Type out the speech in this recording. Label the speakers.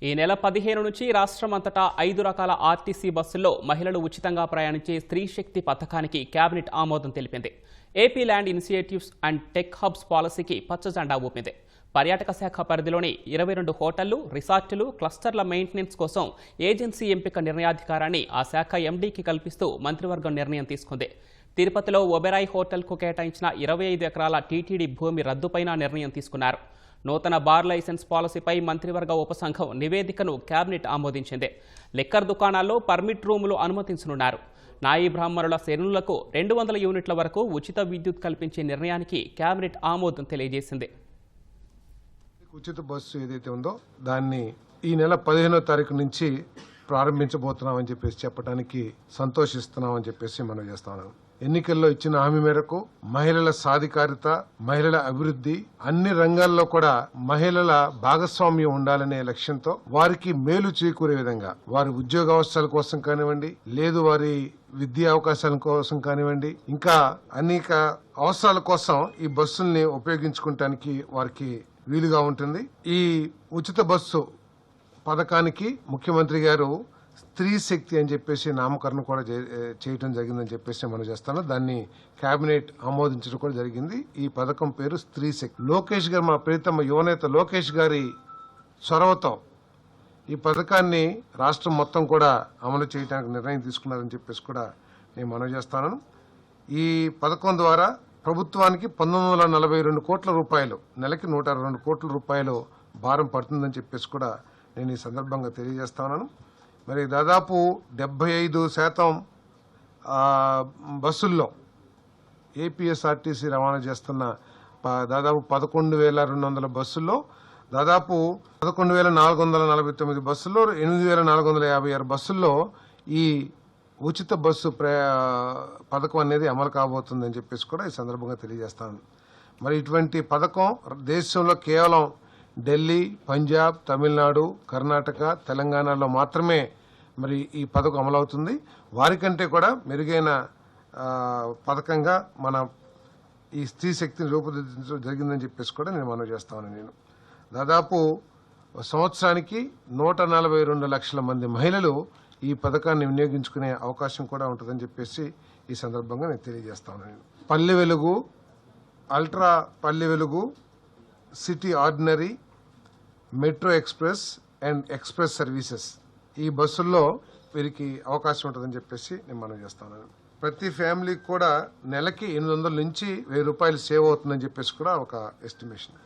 Speaker 1: ఈ నెల 15 నుంచి రాష్ట్రమంతటా 5 రకాల ఆర్టీసీ బస్సుల్లో మహిళలు ఉచితంగా ప్రయాణించే స్త్రీ శక్తి పథకానికి కేబినెట్ ఆమోదం తెలిపింది. AP land initiatives and tech hubs పాలసీకి పచ్చజెండా ఊపింది. పర్యాటక శాఖ పరిధిలోని 22 హోటళ్లు, రిసార్టులు, క్లస్టర్ల మెయింటెనెన్స్ కోసం ఏజెన్సీ ఎంపిక నిర్ణయాధికారాన్ని ఆ శాఖ ఎండీకి కల్పిస్తూ మంత్రివర్గం నిర్ణయం తీసుకుంది. తిరుపతిలో ఒబెరాయ్ హోటల్కు కేటాయించిన 25 ఎకరాల టీటీడీ భూమి రద్దుపైన నిర్ణయం తీసుకున్నారు. నూతన బార్ లైసెన్స్ పాలసీపై మంత్రివర్గ ఉపసంఘం నివేదికను కేబినెట్ ఆమోదించింది. లిక్కర్ దుకాణాల్లో పర్మిట్ రూములు అనుమతించనున్నారు. నాయీ బ్రాహ్మణుల శరణులకు 200 యూనిట్ల వరకు ఉచిత విద్యుత్ కల్పించే నిర్ణయానికి కేబినెట్ ఆమోదం తెలియజేసింది.
Speaker 2: ఉచిత బస్సు ఏదైతే ఉందో దాన్ని ఈ నెల 15వ తారీఖు నుంచి ప్రారంభించబోతున్నామని చెప్పేసి చెప్పడానికి సంతోషిస్తున్నామని చెప్పేసి మనం చేస్తాం. ఎన్నికల్లో ఇచ్చిన హామీ మేరకు మహిళల సాధికారిత, మహిళల అభివృద్ధి, అన్ని రంగాల్లో కూడా మహిళల భాగస్వామ్యం ఉండాలనే లక్ష్యంతో వారికి మేలు చేకూరే విధంగా వారి ఉద్యోగ అవకాశాల కోసం కానివ్వండి, లేదు వారి విద్యా అవకాశాల కోసం కానివ్వండి, ఇంకా అనేక అవసరాల కోసం ఈ బస్సుల్ని ఉపయోగించుకోవటానికి వారికి వీలుగా ఉంటుంది. ఈ ఉచిత బస్సు పథకానికి ముఖ్యమంత్రి గారు స్త్రీ శక్తి అని చెప్పేసి నామకరణం కూడా చేయడం జరిగిందని చెప్పేసి మనం చేస్తాను. దాన్ని కేబినెట్ ఆమోదించడం కూడా జరిగింది. ఈ పథకం పేరు స్త్రీ శక్తి. లోకేష్ గారు, మా ప్రీతమ యువనేత లోకేష్ గారి చొరవతో ఈ పథకాన్ని రాష్ట్రం మొత్తం కూడా అమలు చేయడానికి నిర్ణయం తీసుకున్నారని చెప్పేసి కూడా నేను మనవి చేస్తాను. ఈ పథకం ద్వారా ప్రభుత్వానికి 1942 కోట్ల రూపాయలు, నెలకి 122 కోట్ల రూపాయలు భారం పడుతుందని చెప్పేసి కూడా నేను ఈ సందర్భంగా తెలియజేస్తున్నాను. మరి దాదాపు 75% బస్సుల్లో ఏపీఎస్ఆర్టీసీ రవాణా చేస్తున్న దాదాపు 11,200 బస్సుల్లో దాదాపు 11,449 బస్సుల్లో 8,456 బస్సుల్లో ఈ ఉచిత బస్సు పథకం అనేది అమలు కాబోతుందని చెప్పేసి కూడా ఈ సందర్భంగా తెలియజేస్తాను. మరి ఇటువంటి పథకం దేశంలో కేవలం ఢిల్లీ, పంజాబ్, తమిళనాడు, కర్ణాటక, తెలంగాణలో మాత్రమే మరి ఈ పథకం అమలవుతుంది. వారికంటే కూడా మెరుగైన పథకంగా మన ఈ స్త్రీ శక్తిని రూపుదిద్దడం జరిగిందని చెప్పేసి కూడా నేను మనవి చేస్తాను. నేను దాదాపు సంవత్సరానికి 142 లక్షల మంది మహిళలు ఈ పథకాన్ని వినియోగించుకునే అవకాశం కూడా ఉంటుందని చెప్పేసి ఈ సందర్భంగా నేను తెలియజేస్తాను. Palle Velugu, ultra Palle Velugu, city ordinary, metro express and express services ఈ బస్సుల్లో వీరికి అవకాశం ఉంటుందని చెప్పేసి నేను మనం చేస్తాను. ప్రతి ఫ్యామిలీకి కూడా నెలకి 800 నుంచి 1000 రూపాయలు సేవ్ అవుతుందని చెప్పేసి కూడా ఒక ఎస్టిమేషన్.